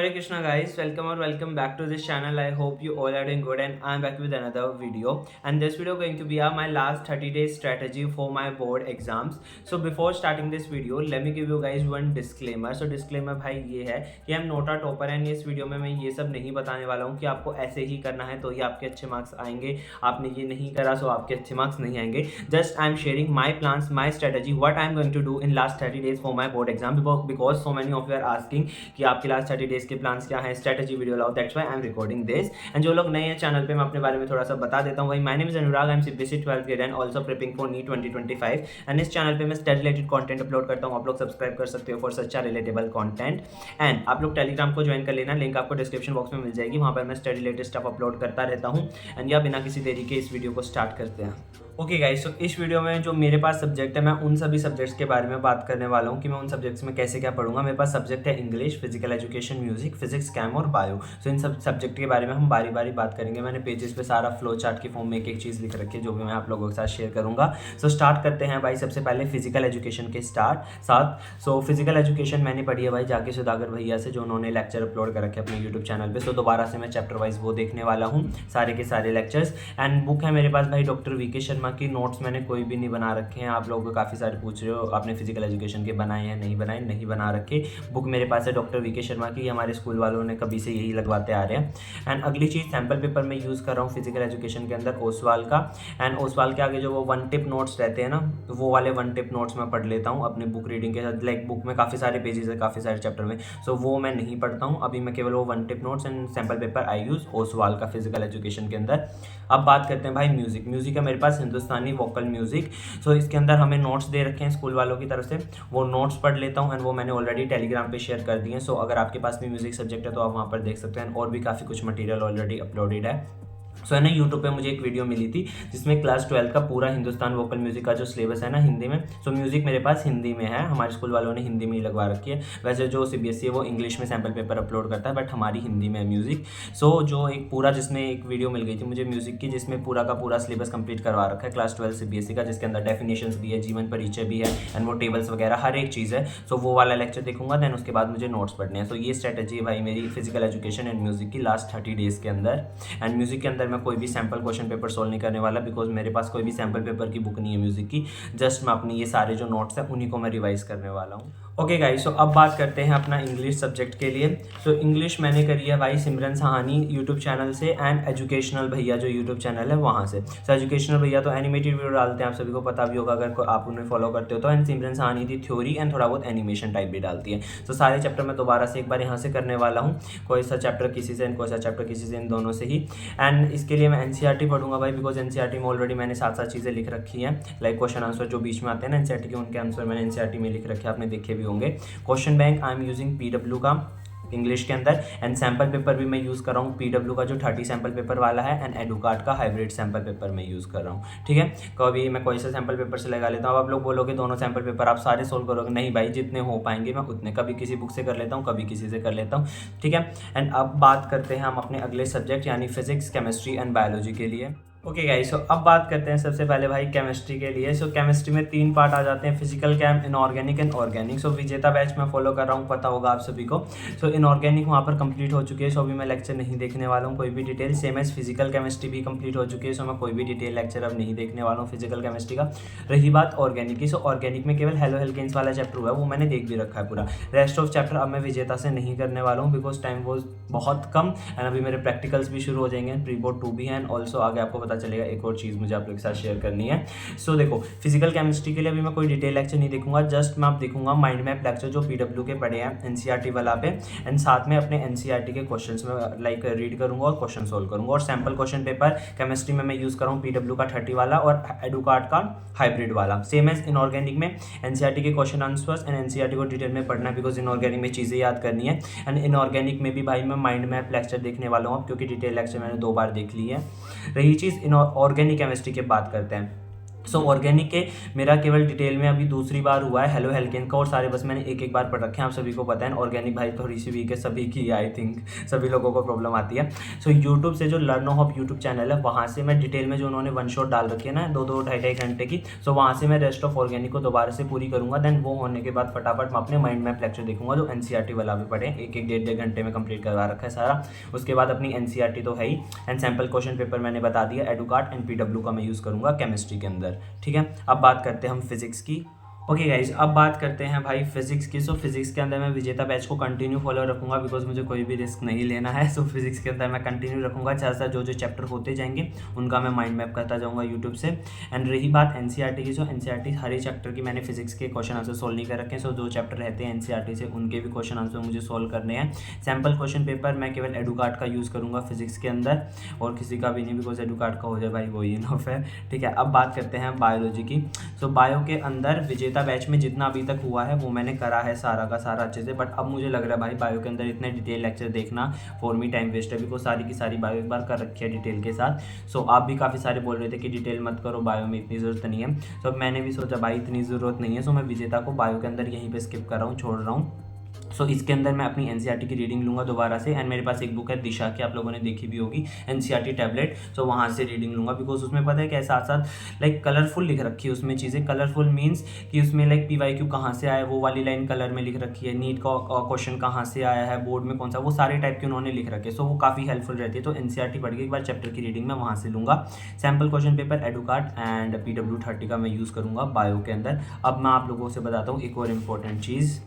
Hare Krishna guys, welcome back to this channel. I hope you all are doing good and I'm back with another video. And this video going to be my last 30 days strategy for my board exams. So before starting this video, let me give you guys one disclaimer. So disclaimer भाई ये है कि I'm not a topper and इस video में मैं ये सब नहीं बताने वाला हूँ कि आपको ऐसे ही करना है तो ही आपके अच्छे मार्क्स आएंगे, आपने ये नहीं करा सो आपके अच्छे मार्क्स नहीं आएंगे. Just I'm sharing my plans, my strategy, what I'm going to do in last 30 days for my board exam because so many of you are asking कि आपके लास्ट 30 डेज के प्लान्स क्या है, स्ट्रेटजी वीडियो लाओ. That's why I am recording this. And जो लोग नए हैं चैनल पे मैं अपने बारे में थोड़ा सा बता देता हूँ. भाई my name is Anurag, I am CBSE 12th grade and also preparing for NEET 2025. And इस चैनल पे मैं स्टडी रिलेटेड कंटेंट अपलोड करता हूँ. आप लोग सब्सक्राइब कर सकते हो for such a relatable content. And आप लोग टेलीग्राम को ज्वाइन कर लेना, लिंक आपको डिस्क्रिप्शन बॉक्स में मिल जाएगी. वहाँ पर मैं स्टडी रिलेटेड स्टफ अपलोड करता रहता हूँ. एंड या बिना किसी देरी के इस वीडियो को स्टार्ट करते हैं. ओके गाइस, तो इस वीडियो में जो मेरे पास सब्जेक्ट है मैं उन सभी सब्जेक्ट्स के बारे में बात करने वाला हूँ कि मैं उन सब्जेक्ट्स में कैसे क्या पढ़ूंगा. मेरे पास सब्जेक्ट है English, physical education, music, physics, chem और बायो. सो इन सब सब्जेक्ट के बारे में हम बारी बारी बात करेंगे. मैंने पेजेस पे सारा फ्लो चार्ट की फॉर्म में एक एक चीज़ लिख रखी है जो भी मैं आप लोगों के साथ शेयर करूंगा. सो स्टार्ट करते हैं भाई. सबसे पहले फिजिकल एजुकेशन के साथ. सो फिजिकल एजुकेशन मैंने पढ़ी है भाई जाके सुधाकर भैया से, जो उन्होंने लेक्चर अपलोड कर रखे अपने यूट्यूब चैनल पर. सो दोबारा से मैं चैप्टर वाइज वो देखने वाला हूँ, सारे के सारे लेक्चर्स. एंड बुक है मेरे पास भाई डॉक्टर वीके शर्मा की. नोट्स मैंने कोई भी नहीं बना रखे हैं. आप लोग काफ़ी सारे पूछ रहे हो आपने फिजिकल एजुकेशन के बनाए हैं, नहीं बनाए, नहीं बना रखे. बुक मेरे पास है डॉक्टर वीके शर्मा की. हमारे स्कूल वालों ने कभी से यही लगवाते आ रहे हैं. एंड अगली चीज़ सैम्पल पेपर में यूज़ कर रहा हूँ फिजिकल एजुकेशन के अंदर ओसवाल का. एंड ओसवाल के आगे जो वो वन टिप नोट्स रहते हैं ना, वो वाले वन टिप नोट्स मैं पढ़ लेता हूँ अपने बुक रीडिंग के साथ. लाइक बुक में काफ़ी सारे पेजेस है, काफ़ी सारे चैप्टर में. सो वो मैं नहीं पढ़ता हूँ अभी. मैं केवल वो one tip notes and sample paper I use Oswal का फिजिकल एजुकेशन के अंदर. अब बात करते हैं भाई म्यूज़िक है मेरे पास हिंदुस्तानी वोकल म्यूज़िक. सो इसके अंदर हमें नोट्स दे रखे हैं स्कूल वालों की तरफ से. वो नोट्स पढ़ लेता हूँ एंड वो मैंने ऑलरेडी टेलीग्राम पे शेयर कर दिए हैं. सो अगर आपके पास भी म्यूजिक सब्जेक्ट है तो आप वहाँ पर देख सकते हैं. और भी काफ़ी कुछ मटेरियल ऑलरेडी अपलोडेड है. सो है ना, यूट्यूब पे मुझे एक वीडियो मिली थी जिसमें क्लास 12 का पूरा हिंदुस्तान वोकल म्यूजिक का जो सिलेबस है ना हिंदी में. सो म्यूजिक मेरे पास हिंदी में है. हमारे स्कूल वालों ने हिंदी में ही लगवा रखी है. वैसे जो सीबीएसई है वो इंग्लिश में सैम्पल पेपर अपलोड करता है, बट हमारी हिंदी में है म्यूजिक. सो जो एक पूरा जिसमें एक वीडियो मिल गई थी मुझे म्यूजिक की, जिसमें पूरा का पूरा सिलेबस कंप्लीट करवा रखा है क्लास 12 सीबीएसई का, जिसके अंदर डेफिनेशंस भी है, जीवन परिचय भी है एंड वो टेबल्स वगैरह हर एक चीज़ है. सो वो वाला लेक्चर देखूंगा, देन उसके बाद मुझे नोट्स पढ़ने हैं. सो ये स्ट्रेटजी है भाई मेरी फिजिकल एजुकेशन एंड म्यूजिक की लास्ट 30 डेज के अंदर. एंड म्यूजिक के अंदर मैं कोई भी सैम्पल क्वेश्चन पेपर सोल्व नहीं करने वाला बिकॉज मेरे पास कोई भी सैम्पल पेपर की बुक नहीं है म्यूजिक की. जस्ट मैं अपनी ये सारे जो नोट्स हैं उन्हीं को मैं रिवाइज करने वाला हूँ. ओके गाइस, सो अब बात करते हैं अपना इंग्लिश सब्जेक्ट के लिए. सो इंग्लिश मैंने करी है भाई सिमरन सहानी यूट्यूब चैनल से एंड एजुकेशनल भैया जो यूट्यूब चैनल है वहाँ से. सो एजुकेशनल भैया तो एनिमेटेड वीडियो डालते हैं, आप सभी को पता भी होगा अगर आप उन्हें फॉलो करते हो तो. एंड सिमरन सहानी थी थ्योरी एंड थोड़ा बहुत एनिमेशन टाइप भी डालती है. सो सारे चैप्टर मैं दोबारा से एक बार यहाँ से करने वाला हूँ. कोई सा चैप्टर किसी से एंड कोई सा चैप्टर किसी से, इन दोनों से ही. एंड इसके लिए मैं एनसीईआरटी पढ़ूंगा भाई बिकॉज एनसीईआरटी में ऑलरेडी मैंने साथ साथ चीज़ें लिख रखी हैं. लाइक क्वेश्चन आंसर जो बीच में आते हैं ना एनसीईआरटी के, उनके आंसर मैंने एनसीईआरटी में लिख रखे हैं, आपने देखे भी होंगे. Question bank I am using PW का इंग्लिश के अंदर. एंड सैम्पल पेपर भी मैं यूज़ कर रहा हूँ पीडब्ल्यू का जो 30 सैम्पल पेपर वाला है एंड एडुकार्ट का हाइब्रिड सैम्पल पेपर मैं यूज़ कर रहा हूँ. ठीक है, कभी मैं कोई सा सैम्पल पेपर से लगा लेता हूँ. अब आप लोग बोलोगे दोनों सैम्पल पेपर आप सारे सोल्व करोगे. नहीं भाई, जितने हो पाएंगे मैं उतने, कभी किसी बुक से कर लेता हूँ, कभी किसी से कर लेता हूँ. ठीक है. एंड अब बात करते हैं हम अपने अगले सब्जेक्ट यानी फिजिक्स, केमिस्ट्री एंड बायोलॉजी के लिए. ओके गाइस, सो अब बात करते हैं सबसे पहले भाई केमिस्ट्री के लिए. सो केमिस्ट्री में 3 पार्ट आ जाते हैं, physical, chem, inorganic and organic. So Vijeta batch मैं फॉलो कर रहा हूँ, पता होगा आप सभी को. सो इनऑर्गेनिक वहाँ पर कंप्लीट हो चुकी है. सो अभी मैं लेक्चर नहीं देखने वाला हूँ कोई भी detail. Same as physical chemistry भी कंप्लीट हो चुकी है. सो मैं कोई भी डिटेल लेक्चर अब नहीं देखने वाला हूँ फिजिकल केमिस्ट्री का. रही बात ऑर्गेनिक की, सो ऑर्गेनिक में केवल हेलो हेल्केन्स वाला चैप्टर हुआ है, वो मैंने देख भी रखा है पूरा. रेस्ट ऑफ चैप्टर अब मैं विजेता से नहीं करने वाला हूँ बिकॉज टाइम वो बहुत कम. एंड अभी मेरे प्रैक्टिकल्स भी शुरू हो जाएंगे, प्री बोर्ड 2 भी है. एंड ऑल्सो आगे आपको पता चलेगा एक और चीज़ मुझे आप लोग के साथ शेयर करनी है. सो देखो, फिजिकल केमिस्ट्री के लिए अभी मैं कोई डिटेल लेक्चर नहीं देखूंगा. जस्ट मैं आप देखूंगा माइंड मैप लेक्चर जो पीडब्ल्यू के पढ़े हैं एनसीईआरटी वाला पे. एंड साथ में अपने एनसीईआरटी के क्वेश्चंस में लाइक रीड करूंगा और क्वेश्चन सोल्व करूंगा. और सैम्पल क्वेश्चन पेपर केमिस्ट्री में मैं यूज़ कर रहा हूँ पीडब्ल्यू का 30 वाला और एडुकार्ट का हाइब्रिड वाला. सेम एज इनऑर्गेनिक में एनसीईआरटी के क्वेश्चन आंसर्स एंड एनसीईआरटी को डिटेल में पढ़ना है बिकॉज इनऑर्गेनिक में चीज़ें याद करनी है. एंड इनऑर्गेनिक में भी भाई मैं माइंड मैप लेक्चर देखने वाला हूँ क्योंकि डिटेल लेक्चर मैंने 2 बार देख ली है. रही चीज़ ऑर्गेनिक केमिस्ट्री की बात करते हैं. सो ऑर्गेनिक के मेरा केवल डिटेल में अभी दूसरी बार हुआ है हेलो हेल्केन का, और सारे बस मैंने एक एक बार पढ़ रखे हैं, आप सभी को पता है। ऑर्गेनिक भाई थोड़ी सी वीक है सभी की, आई थिंक सभी लोगों को प्रॉब्लम आती है। सो यूट्यूब से जो लर्न हॉप यूट्यूब चैनल है वहाँ से मैं डिटेल में जो उन्होंने वन शॉट डाल रखी है ना 2-2 ढाई घंटे की, सो वहाँ से मैं रेस्ट ऑफ ऑर्गेनिक को दोबारा से पूरी करूँगा। देन वो होने के बाद फटाफट मैं अपने माइंड मैप लेक्चर देखूंगा जो एनसीईआरटी वाला भी पढ़े, एक एक 1.5 घंटे में कंप्लीट करवा रखा है सारा। उसके बाद अपनी एनसीईआरटी तो है ही, एंड सैम्पल क्वेश्चन पेपर मैंने बता दिया, एडुकार्ट एंड पीडब्ल्यू का मैं यूज़ करूँगा केमिस्ट्री के अंदर, ठीक है। अब बात करते हैं हम फिजिक्स की। ओके गाइज, अब बात करते हैं भाई फिजिक्स की। सो फिजिक्स के अंदर मैं विजेता बैच को कंटिन्यू फॉलो रखूंगा, बिकॉज मुझे कोई भी रिस्क नहीं लेना है। सो फिजिक्स के अंदर मैं कंटिन्यू रखूंगा, जैसा जो जो चैप्टर होते जाएंगे उनका मैं माइंड मैप करता जाऊंगा यूट्यूब से। एंड रही बात एनसीईआरटी की, सो एनसीईआरटी हर एक चैप्टर की मैंने फिजिक्स के क्वेश्चन आंसर सोल्व नहीं कर रखे हैं। सो जो चैप्टर रहते हैं एनसीईआरटी से उनके भी क्वेश्चन आंसर मुझे सोल्व करने हैं। सैम्पल क्वेश्चन पेपर मैं केवल एडुकार्ट का यूज़ करूँगा फिजिक्स के अंदर, और किसी का भी नहीं, बिकॉज एडुकार्ट का हो जाए भाई वही इनफ है, ठीक है। अब बात करते हैं बायोलॉजी की। सो बायो के अंदर विजेता बैच में जितना अभी तक हुआ है वो मैंने करा है सारा का सारा अच्छे से, बट अब मुझे लग रहा है भाई बायो के अंदर इतने डिटेल लेक्चर देखना फॉर मी टाइम वेस्ट है, बिकॉज सारी की सारी बायो एक बार कर रखी है डिटेल के साथ। सो आप भी काफ़ी सारे बोल रहे थे कि डिटेल मत करो, बायो में इतनी ज़रूरत नहीं है। तो मैंने भी सोचा भाई इतनी ज़रूरत नहीं है, सो मैं विजेता को बायो के अंदर यहीं पर स्किप कर रहा हूँ, छोड़ रहा हूँ। सो इसके अंदर मैं अपनी एनसीईआरटी की रीडिंग लूँगा दोबारा से, एंड मेरे पास एक बुक है दिशा की, आप लोगों ने देखी भी होगी, एनसीईआरटी टैबलेट। सो वहाँ से रीडिंग लूँगा, बिकॉज उसमें पता है क्या, साथ साथ लाइक कलरफुल लिख रखी है उसमें चीज़ें। कलरफुल मीन्स कि उसमें लाइक पीवाईक्यू कहाँ से आया वो वाली लाइन कलर में लिख रखी है, नीट का क्वेश्चन कहाँ से आया है, बोर्ड में कौन सा, वो सारे टाइप के उन्होंने लिख रखे। सो वो काफ़ी हेल्पफुल रहती है। तो एनसीईआरटी पढ़ के एक बार चैप्टर की रीडिंग मैं वहाँ से लूँगा। Sample question paper Educart and PW30 का मैं यूज़ करूँगा बायो के अंदर। अब मैं आप लोगों से बताता हूँ एक और इम्पोर्टेंट चीज़।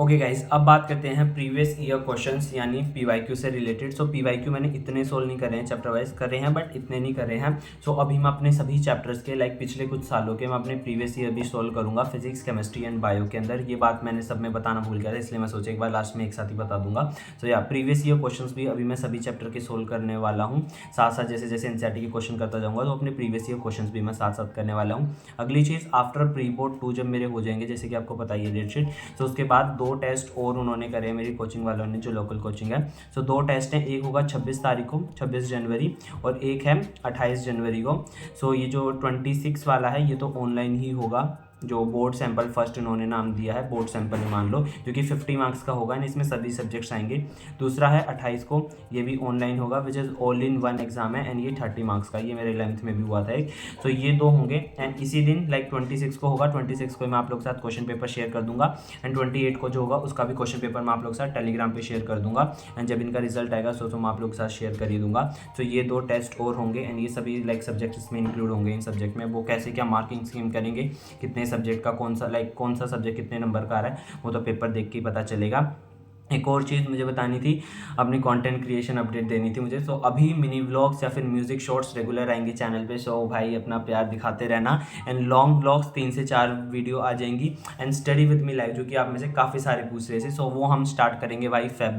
ओके गाइज, अब बात करते हैं प्रीवियस ईयर क्वेश्चंस यानी पीवाईक्यू से रिलेटेड। सो पीवाईक्यू मैंने इतने सोल्व नहीं करे हैं, चैप्टर वाइज करे हैं बट इतने नहीं करे हैं। सो अभी मैं अपने सभी चैप्टर्स के लाइक पिछले कुछ सालों के मैं अपने प्रीवियस ईयर भी सोल्व करूंगा फिजिक्स, केमिस्ट्री एंड बायो के अंदर। ये बात मैंने सब में बताना भूल गया था, इसलिए मैं सोचा एक बार लास्ट में एक साथ ही बता दूंगा। सो या प्रीवियस ईयर क्वेश्चन भी अभी मैं सभी चैप्टर के सोल्व करने वाला हूँ, साथ साथ जैसे जैसे एनसीईआरटी के क्वेश्चन करता जाऊँगा तो अपने प्रीवियस ईयर क्वेश्चन भी मैं साथ साथ करने वाला हूँ। अगली चीज़, आफ्टर प्री बोर्ड 2 जब मेरे हो जाएंगे, जैसे कि आपको पता ही है डेट शीट, तो उसके बाद 2 टेस्ट और उन्होंने करे हैं मेरी कोचिंग वालों ने, जो लोकल कोचिंग है। सो 2 टेस्ट हैं, एक होगा 26 तारीख को, 26 जनवरी, और एक है 28 जनवरी को। सो ये जो 26 वाला है ये तो ऑनलाइन ही होगा, जो बोर्ड सैंपल फर्स्ट इन्होंने नाम दिया है, बोर्ड सैंपल ही मान लो, जो कि 50 मार्क्स का होगा, इसमें सभी सब्जेक्ट्स आएंगे। दूसरा है 28 को, ये भी ऑनलाइन होगा, which is all in one exam है, एंड ये 30 मार्क्स का, ये मेरे 11th में भी हुआ था एक। तो ये 2 होंगे, एंड इसी दिन लाइक 26 को होगा, 26 को मैं आप लोग के साथ क्वेश्चन पेपर शेयर कर दूंगा, एंड 28 को जो होगा उसका भी क्वेश्चन पेपर मैं आप लोग के साथ टेलीग्राम पे शेयर कर दूंगा, एंड जब इनका रिजल्ट आएगा तो मैं आप लोग के साथ शेयर कर ही दूंगा। तो ये 2 टेस्ट और होंगे, एंड ये सभी लाइक सब्जेक्ट इसमें इंक्लूड होंगे। इन सब्जेक्ट में वो कैसे क्या मार्किंग स्कीम करेंगे, कितने सब्जेक्ट का कौन सा सब्जेक्ट कितने नंबर का आ रहा है, वो तो पेपर देख के ही पता चलेगा। एक और चीज़ मुझे बतानी थी, अपनी कंटेंट क्रिएशन अपडेट देनी थी मुझे। सो अभी मिनी व्लॉग्स या फिर म्यूजिक शॉर्ट्स रेगुलर आएंगे चैनल पे। सो भाई अपना प्यार दिखाते रहना, एंड लॉन्ग व्लॉग्स 3 से 4 वीडियो आ जाएंगी, and study with me live, जो कि आप में से काफ़ी सारे पूछ रहे थे। सो वो हम स्टार्ट करेंगे भाई फेब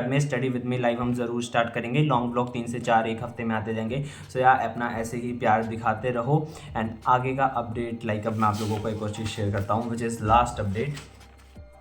में स्टडी विद मी लाइव हम ज़रूर स्टार्ट करेंगे। लॉन्ग व्लॉग 3 से 4 एक हफ्ते में आते जाएंगे। सो यार अपना ऐसे ही प्यार दिखाते रहो, एंड आगे का अपडेट लाइक अब मैं आप लोगों को एक और चीज़ शेयर करता हूँ, which is last update.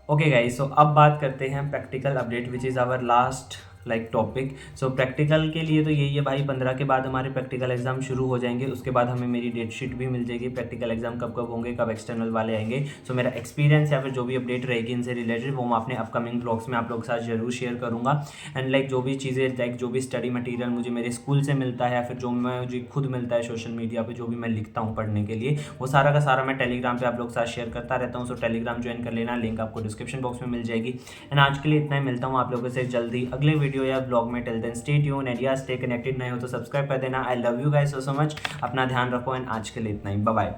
Okay guys, so अब बात करते हैं practical update, which is our last like topic. So practical के लिए तो यही है भाई, 15 के बाद हमारे प्रैक्टिकल एग्जाम शुरू हो जाएंगे। उसके बाद हमें मेरी डेट शीट भी मिल जाएगी, प्रैक्टिकल एग्जाम कब कब होंगे, कब एक्सटर्नल वाले आएंगे। सो मेरा एक्सपीरियंस या फिर जो भी अपडेट रहेगी इनसे रिलेटेड वो मैं अपने अपकमिंग ब्लॉग्स में आप लोग के साथ जरूर शेयर करूँगा। एंड लाइक जो भी चीज़ें लाइक जो भी स्टडी मटीरियल मुझे मेरे स्कूल से मिलता है या फिर जो मुझे खुद मिलता है सोशल मीडिया पर, जो भी मैं लिखता हूँ पढ़ने के लिए, वो सारा का सारा मैं टेलीग्राम पर आप लोग के साथ शेयर करता रहता हूँ। सो टेलीग्राम ज्वाइन कर लेना, लिंक आपको डिस्क्रिप्शन बॉक्स में मिल जाएगी। एंड आज के लिए इतना ही, मिलता हूँ आप लोगों से जल्दी अगले वीडियो या ब्लॉग में। Till then stay tuned and yeah, stay connected। नए हो तो सब्सक्राइब कर देना। I love you guys so much। अपना ध्यान रखो, एंड आज के लिए इतना ही, bye bye.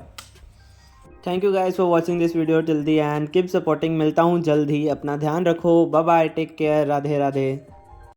Thank you guys for watching this video till the end, keep supporting. मिलता हूँ जल्द ही, अपना ध्यान रखो, bye bye, take care, Radhe Radhe.